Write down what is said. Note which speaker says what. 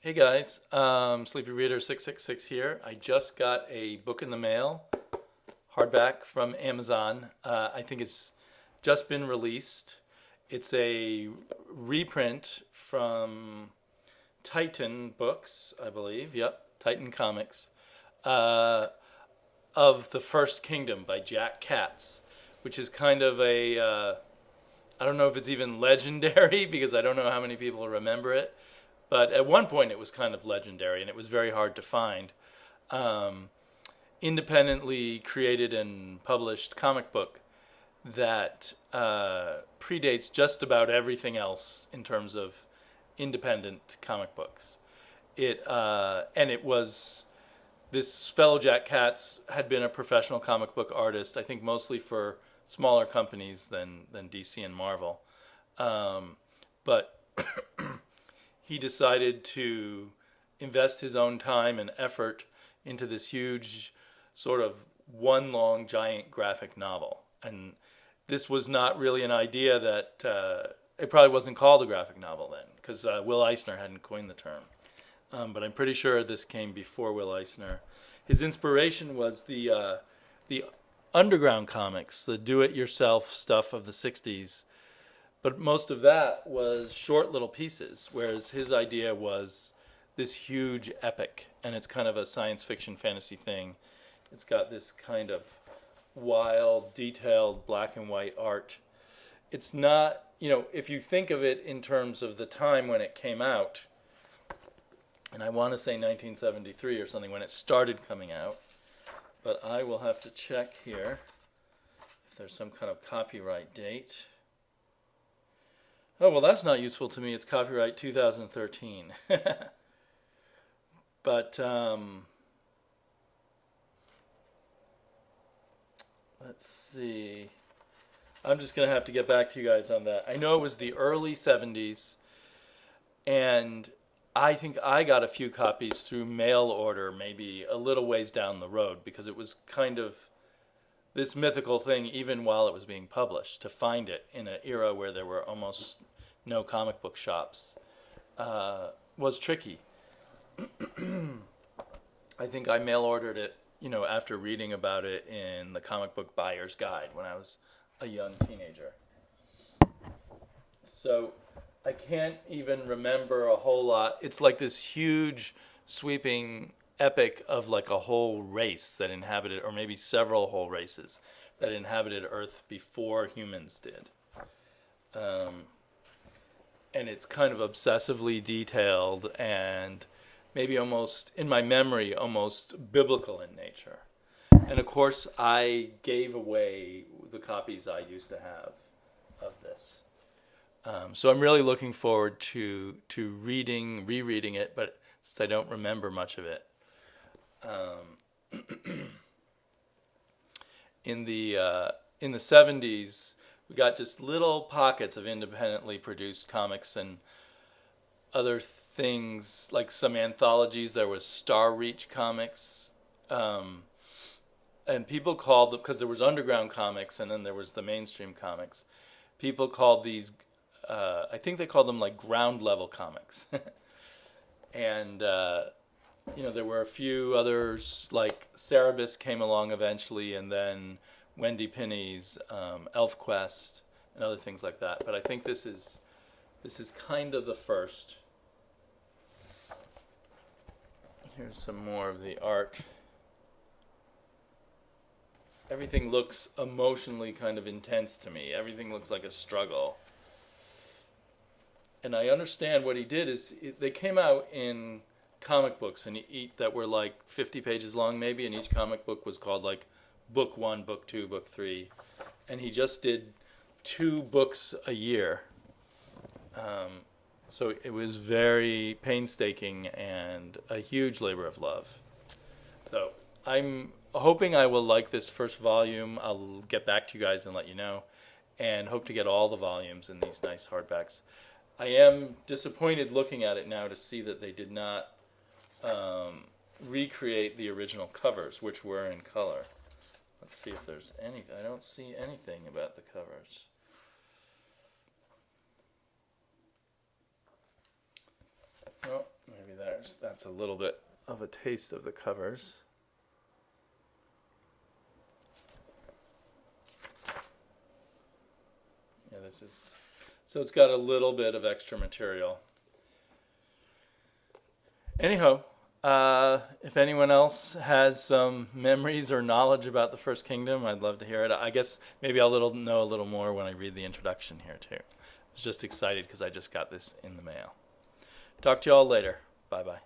Speaker 1: Hey guys, Sleepy Reader 666 here. I just got a book in the mail, hardback from Amazon. I think it's just been released. It's a reprint from Titan Books, I believe. Yep, Titan Comics, uh, of The First Kingdom by Jack Katz, which is kind of I don't know if it's even legendary because I don't know how many people remember it. But at one point, it was kind of legendary, and it was very hard to find. Um, Independently created and published comic book that predates just about everything else in terms of independent comic books. It was this fellow Jack Katz had been a professional comic book artist, I think mostly for smaller companies than DC and Marvel, but he decided to invest his own time and effort into this huge sort of one long giant graphic novel. And this was not really an idea that it probably wasn't called a graphic novel then because Will Eisner hadn't coined the term. But I'm pretty sure this came before Will Eisner. His inspiration was the underground comics, the do-it-yourself stuff of the '60s, but most of that was short little pieces, whereas his idea was this huge epic, and it's kind of a science fiction fantasy thing. It's got this kind of wild, detailed black and white art. It's not, if you think of it in terms of the time when it came out, and I want to say 1973 or something when it started coming out, but I will have to check here if there's some kind of copyright date. Oh, well, that's not useful to me. It's copyright 2013. But let's see. I'm just going to have to get back to you guys on that. I know it was the early 70s, and I think I got a few copies through mail order, maybe a little ways down the road, because it was kind of this mythical thing even while it was being published. To find it in an era where there were almost no comic book shops was tricky. I think I mail ordered it, after reading about it in the Comic Book Buyer's Guide when I was a young teenager. So I can't even remember a whole lot. It's like this huge, sweeping epic of like a whole race that inhabited, or maybe several whole races that inhabited Earth before humans did. And it's kind of obsessively detailed and maybe almost, in my memory, almost biblical in nature. And of course, I gave away the copies I used to have of this. So I'm really looking forward to rereading it, but since I don't remember much of it. In the 70s, we got just little pockets of independently produced comics and other things, like some anthologies. There was Star Reach Comics, and people called them, because there was underground comics and then there was the mainstream comics. People called these, I think they called them like ground level comics. And there were a few others, like Cerebus came along eventually, and then Wendy Pinney's ElfQuest and other things like that. But I think this is kind of the first. Here's some more of the art. Everything looks emotionally kind of intense to me. Everything looks like a struggle. And I understand what he did is they came out in comic books and that were like 50 pages long maybe, and each comic book was called like book 1, book 2, book 3. And he just did 2 books a year. So it was very painstaking and a huge labor of love. So I'm hoping I will like this first volume. I'll get back to you guys and let you know, and hope to get all the volumes in these nice hardbacks. I am disappointed looking at it now to see that they did not recreate the original covers, which were in color. Let's see if there's anything. I don't see anything about the covers. Oh, maybe there's That's a little bit of a taste of the covers. Yeah, this is, so it's got a little bit of extra material. Anyhow, if anyone else has some memories or knowledge about the First Kingdom, I'd love to hear it. I guess maybe I'll know a little more when I read the introduction here too. I was just excited because I just got this in the mail. Talk to you all later. Bye-bye.